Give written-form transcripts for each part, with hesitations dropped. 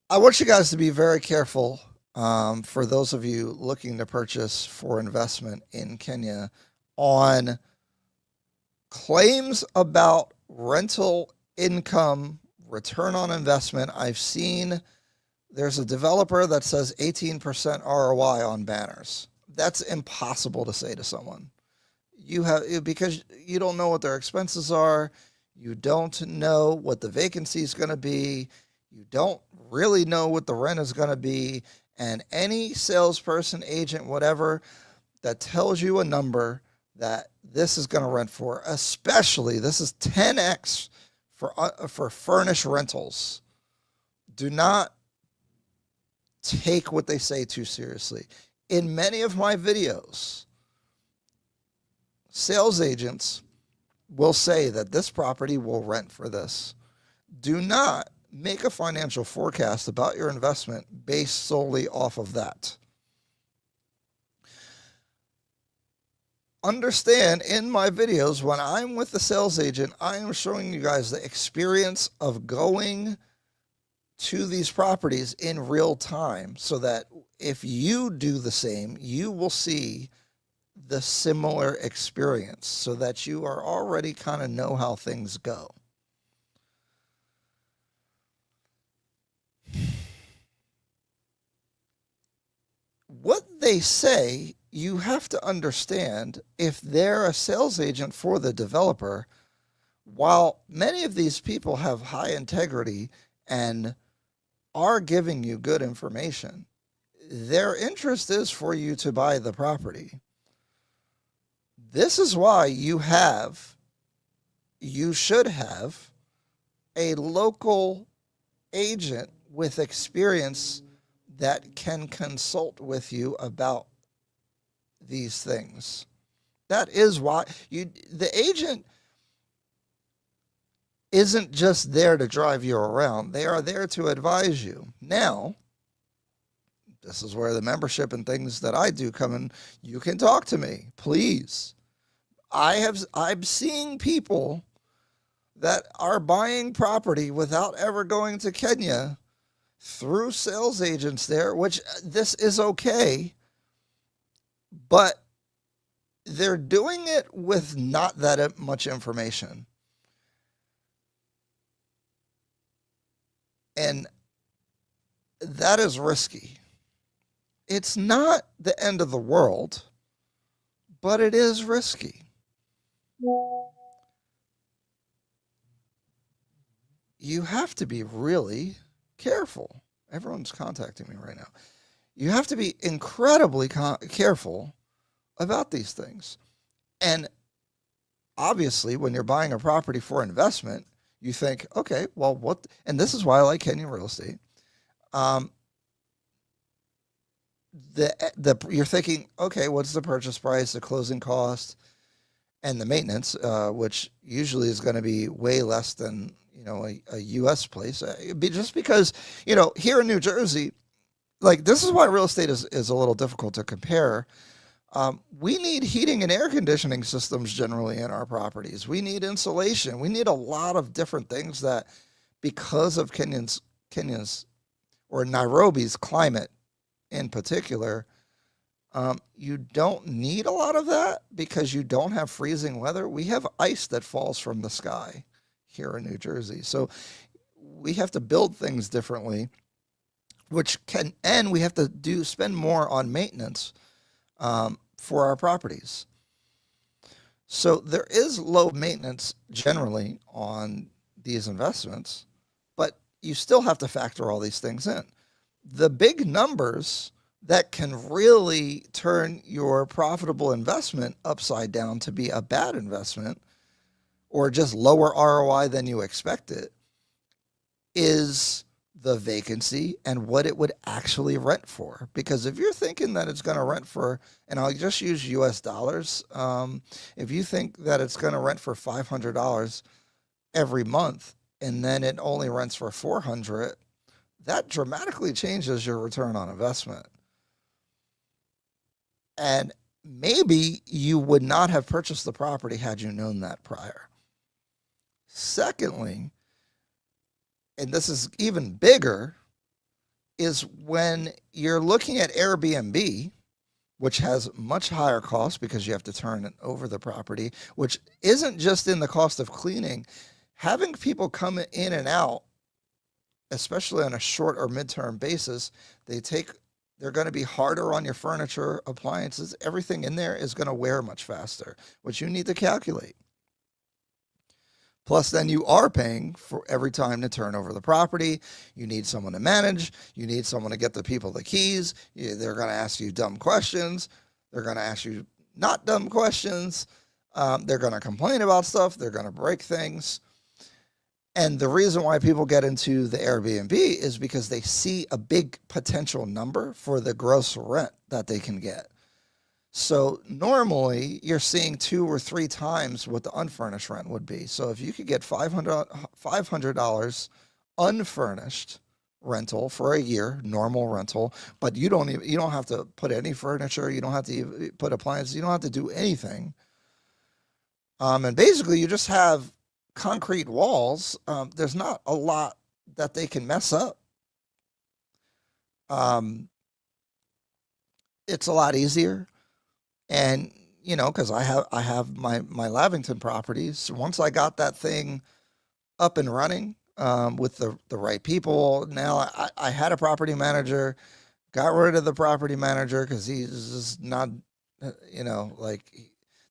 I want you guys to be very careful for those of you looking to purchase for investment in Kenya on claims about rental income, return on investment. I've seen there's a developer that says 18% ROI on banners. That's impossible to say to someone. You have because you don't know what their expenses are, you don't know what the vacancy is going to be, you don't really know what the rent is going to be, and any salesperson, agent, whatever that tells you a number that this is going to rent for, especially this is 10x for furnished rentals. Do not take what they say too seriously. In many of my videos, sales agents will say that this property will rent for this. Do not make a financial forecast about your investment based solely off of that. Understand in my videos, when I'm with the sales agent, I am showing you guys the experience of going to these properties in real time so that if you do the same, you will see the similar experience so that you are already kind of know how things go. What they say, you have to understand if they're a sales agent for the developer, while many of these people have high integrity and are giving you good information, their interest is for you to buy the property. This is why you should have a local agent with experience that can consult with you about these things. That is why the agent isn't just there to drive you around. They are there to advise you. Now, this is where the membership and things that I do come in. You can talk to me, please. I'm seeing people that are buying property without ever going to Kenya through sales agents there, which this is okay, but they're doing it with not that much information. And that is risky. It's not the end of the world, but it is risky. You have to be really careful. Everyone's contacting me right now. You have to be incredibly careful about these things. And obviously, when you're buying a property for investment, you think, okay, well, what? And this is why I like Kenyan real estate. Um, you're thinking, okay, what's the purchase price, the closing cost, and the maintenance, which usually is going to be way less than a U.S. place. Just because here in New Jersey, like this is why real estate is a little difficult to compare. We need heating and air conditioning systems generally in our properties. We need insulation. We need a lot of different things that, because of Kenya's or Nairobi's climate in particular, you don't need a lot of that because you don't have freezing weather. We have ice that falls from the sky here in New Jersey. So we have to build things differently, and we have to spend more on maintenance for our properties. So there is low maintenance generally on these investments, but you still have to factor all these things in. The big numbers that can really turn your profitable investment upside down to be a bad investment or just lower ROI than you expected is the vacancy and what it would actually rent for. Because if you're thinking that it's going to rent for, and I'll just use US dollars, if you think that it's going to rent for $500 every month and then it only rents for 400, that dramatically changes your return on investment. And maybe you would not have purchased the property had you known that prior. Secondly, and this is even bigger, is when you're looking at Airbnb, which has much higher costs because you have to turn over the property, which isn't just in the cost of cleaning. Having people come in and out, especially on a short or midterm basis, they're going to be harder on your furniture, appliances, everything in there is going to wear much faster, which you need to calculate. Plus, then you are paying for every time to turn over the property. You need someone to manage. You need someone to get the people the keys. They're going to ask you dumb questions. They're going to ask you not dumb questions. They're going to complain about stuff. They're going to break things. And the reason why people get into the Airbnb is because they see a big potential number for the gross rent that they can get. So normally you're seeing 2 or 3 times what the unfurnished rent would be. So if you could get $500 unfurnished rental for a year, normal rental, but you don't have to put any furniture, you don't have to put appliances, you don't have to do anything. And basically you just have concrete walls. There's not a lot that they can mess up. It's a lot easier. And, because I have my Lavington properties. Once I got that thing up and running with the right people, now I had a property manager, got rid of the property manager because he's just not, like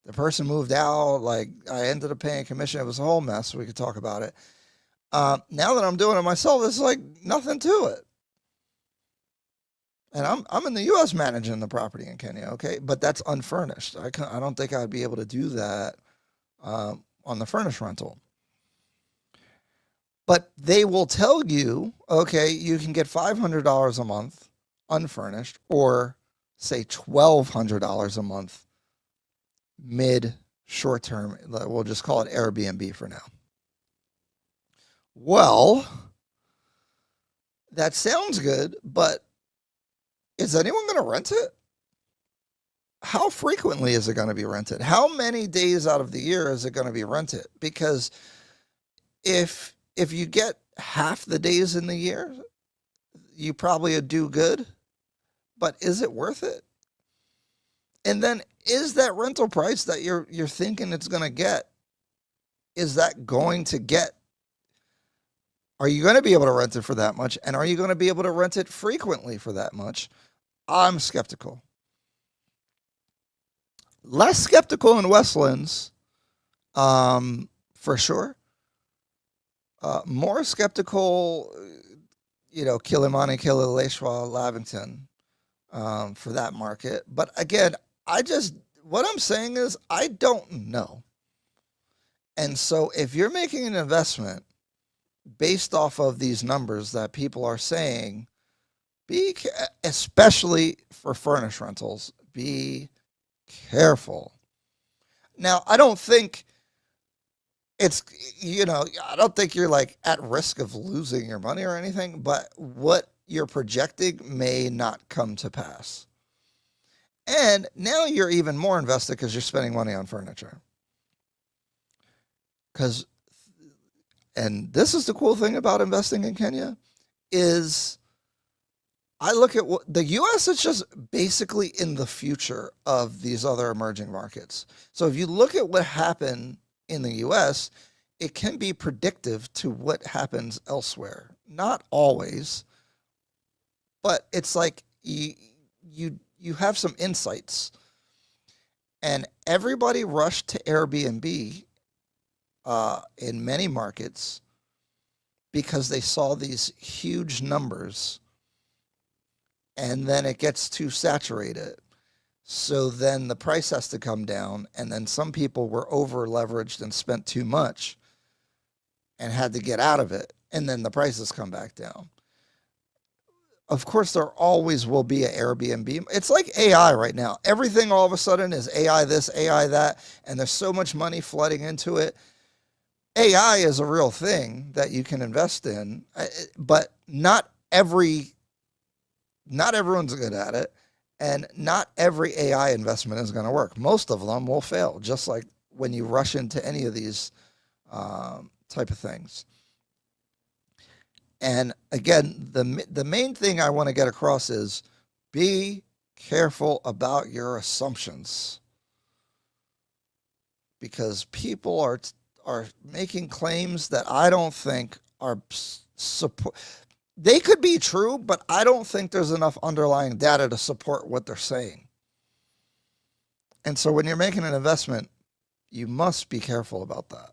the person moved out. Like I ended up paying commission. It was a whole mess. We could talk about it. Now that I'm doing it myself, it's like nothing to it. And I'm in the U.S. managing the property in Kenya, okay? But that's unfurnished. I don't think I'd be able to do that on the furnished rental. But they will tell you, okay, you can get $500 a month unfurnished, or say $1,200 a month mid short term. We'll just call it Airbnb for now. Well, that sounds good, but is anyone going to rent it? How frequently is it going to be rented? How many days out of the year is it going to be rented? Because if you get half the days in the year, you probably do good, but is it worth it? And then is that rental price that you're thinking it's going to get, is that going to get? Are you going to be able to rent it for that much? And are you going to be able to rent it frequently for that much? I'm skeptical. Less skeptical in Westlands, for sure. More skeptical, Kilimani, Kilileshwa, Lavington, for that market. But again, what I'm saying is I don't know. And so if you're making an investment based off of these numbers that people are saying, especially for furnished rentals, be careful. Now, I don't think it's, I don't think you're like at risk of losing your money or anything, but what you're projecting may not come to pass. And now you're even more invested because you're spending money on furniture. And this is the cool thing about investing in Kenya is I look at what the U.S. is just basically in the future of these other emerging markets. So if you look at what happened in the U.S., it can be predictive to what happens elsewhere. Not always, but it's like you have some insights. And everybody rushed to Airbnb in many markets because they saw these huge numbers. And then it gets too saturated. So then the price has to come down. And then some people were over leveraged and spent too much and had to get out of it. And then the prices come back down. Of course, there always will be an Airbnb. It's like AI right now. Everything all of a sudden is AI this, AI that. And there's so much money flooding into it. AI is a real thing that you can invest in. But not everyone's good at it, and not every AI investment is going to work. Most of them will fail, just like when you rush into any of these type of things. And again, the main thing I want to get across is be careful about your assumptions, because people are making claims that I don't think are support. They could be true, but I don't think there's enough underlying data to support what they're saying. And so when you're making an investment, you must be careful about that.